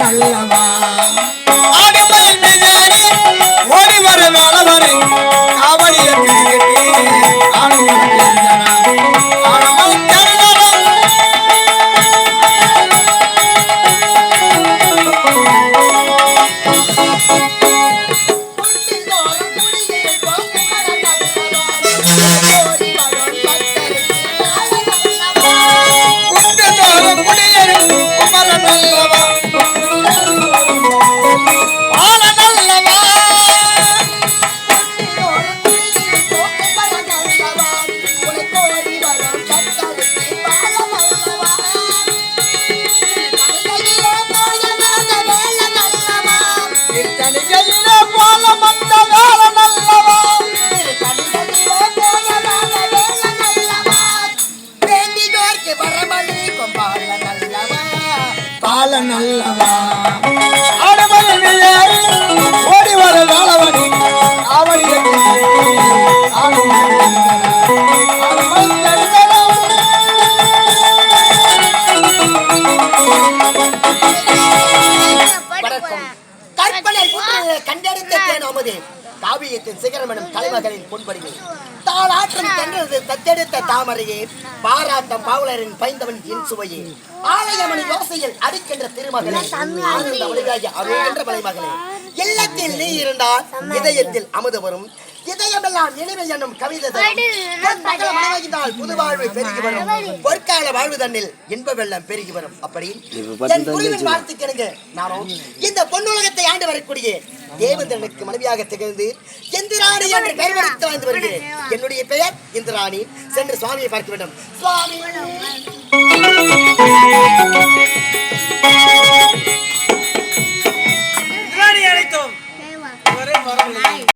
நல்லவா ஆடுமையில் மீதானே ஓடி வர வேளவரை காவலிய கிரிக்கெட்டி ஆடுமையில் நல்லவா ஓடி வர வேளவனை அவனிய கண்டெடுத்த தேனாமது காவியத்தின் சிகரமெனும் கலைமகளின் பொன்படிமை தாளாற்றும் தென்றது தத்தெடுத்த தாமரையே பாராட்டம் பாவலரின் பைந்தவன் என் சுவையே ஆலயமணி யோசையில் அடிக்கின்ற திருமகளே ஆனந்த வழிகாகி அருகின்ற மலைமகளே இல்லத்தில் நீ இருந்தால் இதயத்தில் அமுது வரும் இதயமெல்லாம் இனிமை என்னும் கவிதை மனமாகினால் புது வாழ்வு பெருகி வரும் பொற்கால வாழ்வு தன்னில் இன்ப வெள்ளம் பெருகி வரும் அப்படி என் குருவின் வாழ்த்துக்களுங்க நானும் இந்த பொன்னுலகத்தை ஆண்டு வரக்கூடிய தேவேந்திரனுக்கு மனைவியாக திகழ்ந்து இந்திராணி என்று பெயர் எடுத்து வாழ்ந்து வருகிறேன். என்னுடைய பெயர் இந்திராணி. சென்று சுவாமியை பார்க்க வேண்டும். சுவாமி